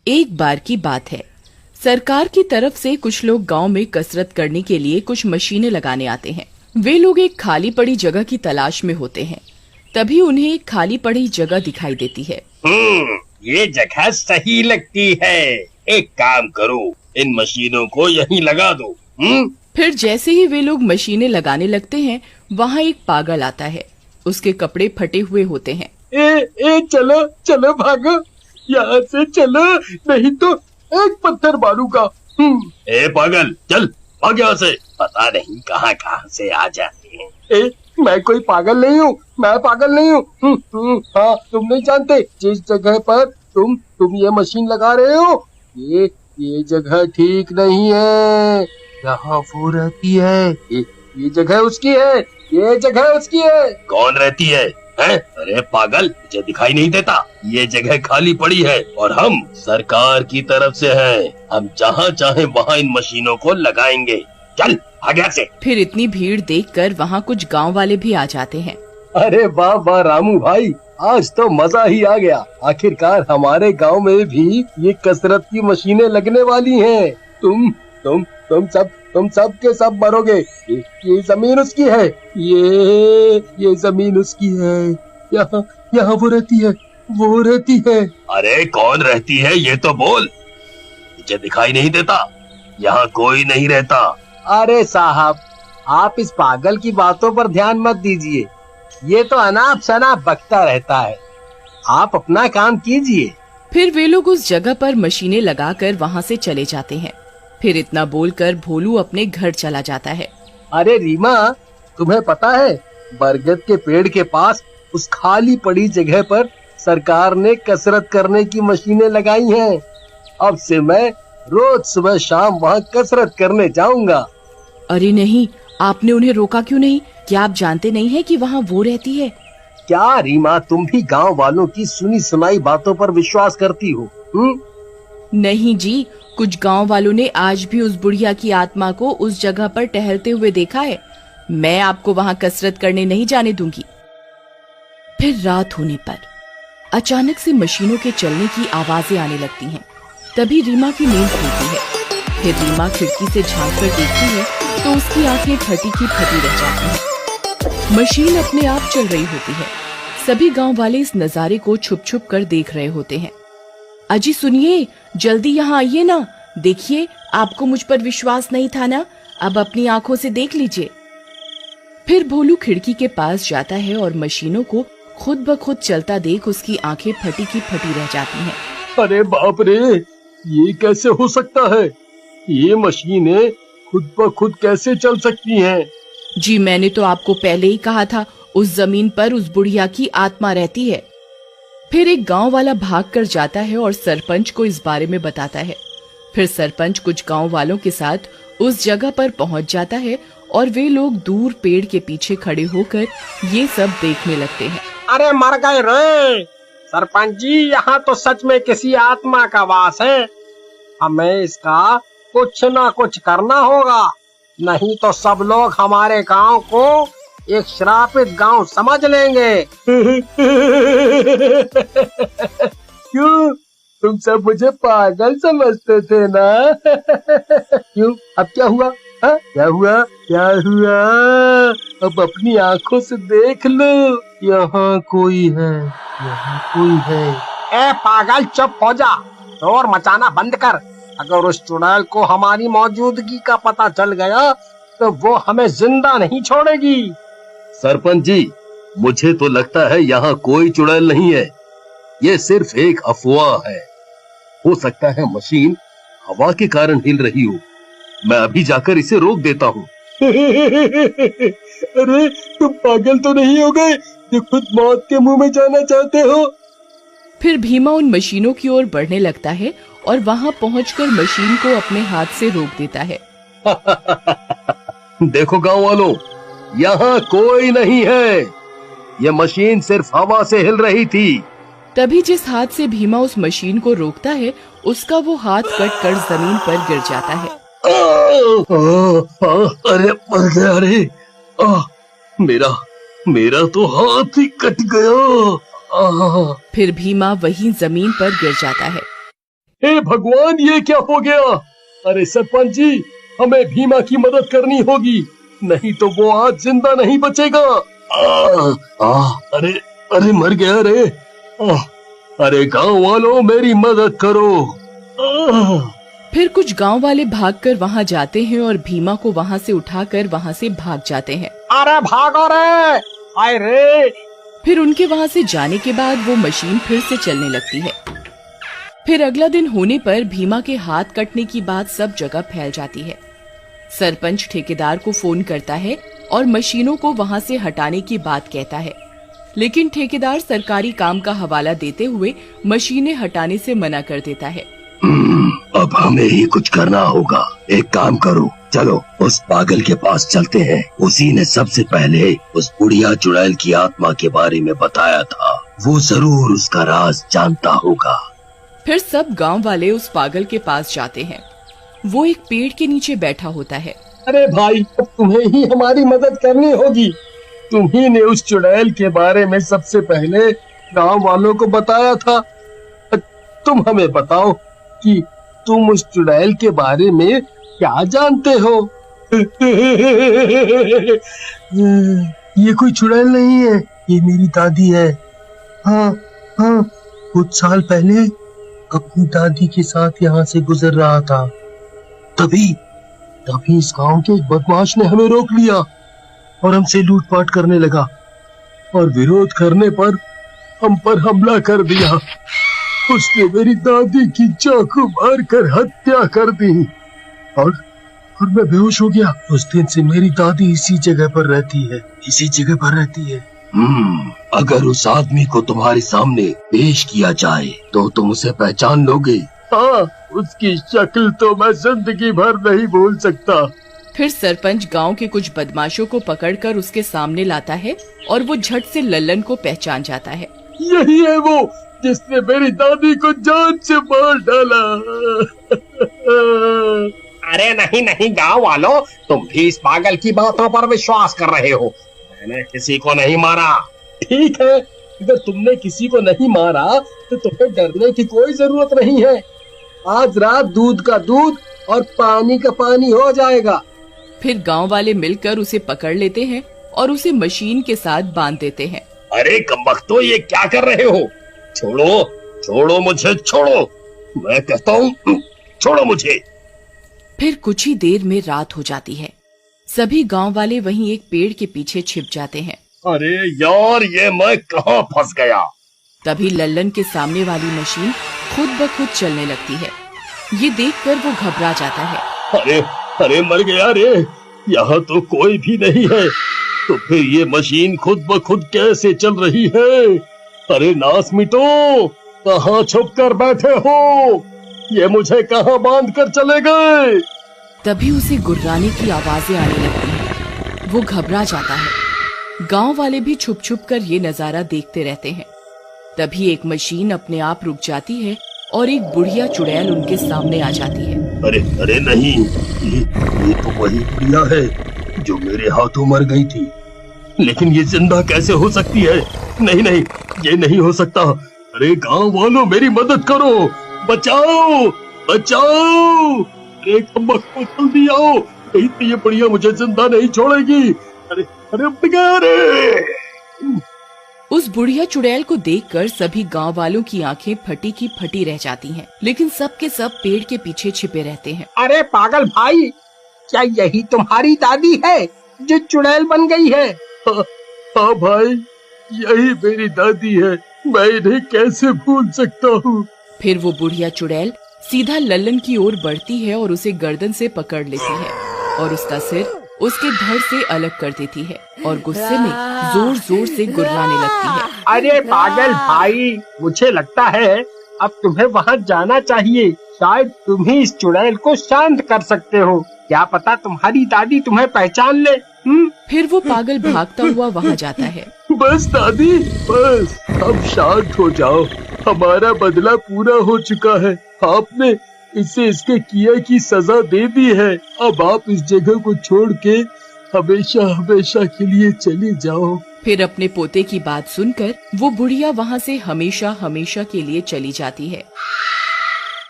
एक बार की बात है, सरकार की तरफ से कुछ लोग गांव में कसरत करने के लिए कुछ मशीनें लगाने आते हैं। वे लोग एक खाली पड़ी जगह की तलाश में होते हैं। तभी उन्हें एक खाली पड़ी जगह दिखाई देती है। ये जगह सही लगती है। एक काम करो, इन मशीनों को यहीं लगा दो। फिर जैसे ही वे लोग मशीनें लगाने लगते हैं, वहाँ एक पागल आता है। उसके कपड़े फटे हुए होते हैं। चलो चलो भागो, यहाँ से चलो, नहीं तो एक पत्थर मारूंगा। ए पागल, चल भाग यहाँ से। पता नहीं कहाँ कहाँ से आ जाते हैं। मैं कोई पागल नहीं हूँ, मैं पागल नहीं हूँ। हाँ, तुम नहीं जानते जिस जगह पर तुम ये मशीन लगा रहे हो, ये जगह ठीक नहीं है। यहाँ वो रहती है, ये जगह उसकी है, ये जगह उसकी है। कौन रहती है? अरे पागल, मुझे दिखाई नहीं देता। ये जगह खाली पड़ी है और हम सरकार की तरफ से हैं। हम जहाँ चाहे वहाँ इन मशीनों को लगाएंगे। चल आगे से। फिर इतनी भीड़ देखकर वहाँ कुछ गांव वाले भी आ जाते हैं। अरे वाह वाह रामू भाई, आज तो मजा ही आ गया। आखिरकार हमारे गांव में भी ये कसरत की मशीनें लगने वाली हैं। तुम सब के सब मरोगे। ये जमीन उसकी है, ये जमीन उसकी है। यहाँ वो रहती है। अरे कौन रहती है ये तो बोल, मुझे दिखाई नहीं देता। यहाँ कोई नहीं रहता। अरे साहब, आप इस पागल की बातों पर ध्यान मत दीजिए। ये तो अनाप शनाप बकता रहता है। आप अपना काम कीजिए। फिर वे लोग उस जगह पर मशीनें लगाकर वहाँ से चले जाते हैं। फिर इतना बोलकर भोलू अपने घर चला जाता है। अरे रीमा, तुम्हें पता है, बरगद के पेड़ के पास उस खाली पड़ी जगह पर सरकार ने कसरत करने की मशीनें लगाई हैं। अब से मैं रोज सुबह शाम वहाँ कसरत करने जाऊंगा। अरे नहीं, आपने उन्हें रोका क्यों नहीं? क्या आप जानते नहीं है कि वहाँ वो रहती है? क्या रीमा, तुम भी गांव वालों की सुनी सुनाई बातों पर विश्वास करती हो? नहीं जी, कुछ गांव वालों ने आज भी उस बुढ़िया की आत्मा को उस जगह पर टहलते हुए देखा है। मैं आपको वहाँ कसरत करने नहीं जाने दूंगी। फिर रात होने पर अचानक से मशीनों के चलने की आवाजें आने लगती हैं। तभी रीमा की नींद खुलती है। फिर रीमा खिड़की से झांक कर देखती है तो उसकी आंखें फटी की फटी रह जाती हैं। मशीन अपने आप चल रही होती है। सभी गांव वाले इस नजारे को छुप छुप कर देख रहे होते हैं। अजी सुनिए, जल्दी यहाँ आइए ना। देखिए, आपको मुझ पर विश्वास नहीं था ना, अब अपनी आंखों से देख लीजिए। फिर भोलू खिड़की के पास जाता है और मशीनों को खुद ब खुद चलता देख उसकी आंखें फटी की फटी रह जाती हैं। अरे बाप रे, ये कैसे हो सकता है? ये मशीनें खुद ब खुद कैसे चल सकती हैं? जी मैंने तो आपको पहले ही कहा था, उस जमीन पर उस बुढ़िया की आत्मा रहती है। फिर एक गांव वाला भाग कर जाता है और सरपंच को इस बारे में बताता है। फिर सरपंच कुछ गांव वालों के साथ उस जगह पर पहुंच जाता है और वे लोग दूर पेड़ के पीछे खड़े होकर ये सब देखने लगते हैं। अरे मर गए रे सरपंच जी, यहाँ तो सच में किसी आत्मा का वास है। हमें इसका कुछ ना कुछ करना होगा, नहीं तो सब लोग हमारे गांव को एक श्रापित गांव समझ लेंगे। क्यों, तुम सब मुझे पागल समझते थे ना? क्यों, अब क्या हुआ? क्या हुआ? अब अपनी आंखों से देख लो, यहाँ कोई है। ए पागल, चुप हो जा, शोर मचाना बंद कर। अगर उस चुड़ैल को हमारी मौजूदगी का पता चल गया तो वो हमें जिंदा नहीं छोड़ेगी। सरपंच जी, मुझे तो लगता है यहाँ कोई चुड़ैल नहीं है। ये सिर्फ एक अफवाह है। हो सकता है मशीन हवा के कारण हिल रही हो। मैं अभी जाकर इसे रोक देता हूँ। अरे तुम पागल तो नहीं हो गए जो खुद मौत के मुंह में जाना चाहते हो? फिर भीमा उन मशीनों की ओर बढ़ने लगता है और वहाँ पहुंचकर मशीन को अपने हाथ से रोक देता है। देखो गांव वालों, यहाँ कोई नहीं है। ये मशीन सिर्फ हवा से हिल रही थी। तभी जिस हाथ से भीमा उस मशीन को रोकता है, उसका वो हाथ कट कर जमीन पर गिर जाता है। अरे मर गया रे। मेरा तो हाथ ही कट गया। फिर भीमा वहीं जमीन पर गिर जाता है। हे भगवान, ये क्या हो गया? अरे सरपंच जी, हमें भीमा की मदद करनी होगी, नहीं तो वो आज जिंदा नहीं बचेगा। अरे अरे मर गया रे। अरे गांव वालों, मेरी मदद करो। फिर कुछ गांव वाले भागकर वहां जाते हैं और भीमा को वहां से उठाकर वहां से भाग जाते हैं। अरे भागो रे, आए रे। फिर उनके वहां से जाने के बाद वो मशीन फिर से चलने लगती है। फिर अगला दिन होने पर भीमा के हाथ कटने की बात सब जगह फैल जाती है। सरपंच ठेकेदार को फोन करता है और मशीनों को वहां से हटाने की बात कहता है, लेकिन ठेकेदार सरकारी काम का हवाला देते हुए मशीनें हटाने से मना कर देता है। अब हमें ही कुछ करना होगा। एक काम करो, चलो उस पागल के पास चलते हैं। उसी ने सबसे पहले उस बुढ़िया चुड़ैल की आत्मा के बारे में बताया था, वो जरूर उसका राज जानता होगा। फिर सब गांव वाले उस पागल के पास जाते हैं। वो एक पेड़ के नीचे बैठा होता है। अरे भाई, अब तुम्हें ही हमारी मदद करनी होगी। तुम ही ने उस चुड़ैल के बारे में सबसे पहले गांव वालों को बताया था। तुम हमें बताओ कि तुम उस चुड़ैल के बारे में क्या जानते हो? ये कोई चुड़ैल नहीं है, ये मेरी दादी है। हाँ हाँ, कुछ साल पहले अपनी दादी के साथ यहाँ से गुजर रहा था। तभी इस गांव के एक बदमाश ने हमें रोक लिया और हमसे लूटपाट करने लगा, और विरोध करने पर हम पर हमला कर दिया। उसने मेरी दादी की चाकू मारकर हत्या कर दी और मैं बेहोश हो गया। उस दिन से मेरी दादी इसी जगह पर रहती है। अगर उस आदमी को तुम्हारे सामने पेश किया जाए तो तुम उसे पहचान लोगे? हाँ, उसकी शक्ल तो मैं जिंदगी भर नहीं भूल सकता। फिर सरपंच गांव के कुछ बदमाशों को पकड़कर उसके सामने लाता है और वो झट से लल्लन को पहचान जाता है। यही है वो जिसने मेरी दादी को जान से मार डाला। अरे नहीं नहीं गांव वालों, तुम भी इस पागल की बातों पर विश्वास कर रहे हो। मैंने किसी को नहीं मारा। ठीक है, अगर तुमने किसी को नहीं मारा तो तुम्हें डरने की कोई जरूरत नहीं है। आज रात दूध का दूध और पानी का पानी हो जाएगा। फिर गांव वाले मिलकर उसे पकड़ लेते हैं और उसे मशीन के साथ बांध देते हैं। अरे कमबख्तो, ये क्या कर रहे हो? छोड़ो मुझे, छोड़ो, मैं कहता हूँ छोड़ो मुझे। फिर कुछ ही देर में रात हो जाती है। सभी गांव वाले वहीं एक पेड़ के पीछे छिप जाते हैं। अरे यार, ये मैं कहाँ फंस गया? तभी लल्लन के सामने वाली मशीन खुद ब खुद चलने लगती है। ये देखकर वो घबरा जाता है। अरे मर गया रे, यहाँ तो कोई भी नहीं है, तो फिर ये मशीन खुद ब खुद कैसे चल रही है? अरे नास मिटो, कहाँ छुप कर बैठे हो? ये मुझे कहाँ बांध कर चले गए? तभी उसे गुर्राने की आवाजें आने लगती हैं। वो घबरा जाता है। गांव वाले भी छुप छुप कर ये नजारा देखते रहते हैं। तभी एक मशीन अपने आप रुक जाती है और एक बुढ़िया चुड़ैल उनके सामने आ जाती है। अरे नहीं, ये तो वही बुढ़िया है जो मेरे हाथों मर गई थी, लेकिन ये जिंदा कैसे हो सकती है? नहीं, ये नहीं हो सकता। अरे गांव वालों, मेरी मदद करो, बचाओ। अरे कमबख्तो, जल्दी आओ, नहीं तो ये बुढ़िया मुझे जिंदा नहीं छोड़ेगी। अरे उस बुढ़िया चुड़ैल को देखकर सभी गांव वालों की आंखें फटी की फटी रह जाती हैं, लेकिन सब के सब पेड़ के पीछे छिपे रहते हैं। अरे पागल भाई, क्या यही तुम्हारी दादी है जो चुड़ैल बन गई है? हाँ भाई, यही मेरी दादी है, मैं इन्हें कैसे भूल सकता हूँ। फिर वो बुढ़िया चुड़ैल सीधा लल्लन की ओर बढ़ती है और उसे गर्दन से पकड़ लेती है और उसका सिर उसके धड़ से अलग कर देती है और गुस्से में जोर जोर से गुर्राने लगती है। अरे पागल भाई, मुझे लगता है अब तुम्हें वहाँ जाना चाहिए। शायद तुम ही इस चुड़ैल को शांत कर सकते हो। क्या पता तुम्हारी दादी तुम्हें पहचान ले। फिर वो पागल भागता हुआ वहाँ जाता है। बस दादी, बस अब शांत हो जाओ, हमारा बदला पूरा हो चुका है। आपने इसे इसके किए की सजा दे दी है। अब आप इस जगह को छोड़ के हमेशा के लिए चली जाओ। फिर अपने पोते की बात सुनकर वो बुढ़िया वहाँ से हमेशा के लिए चली जाती है।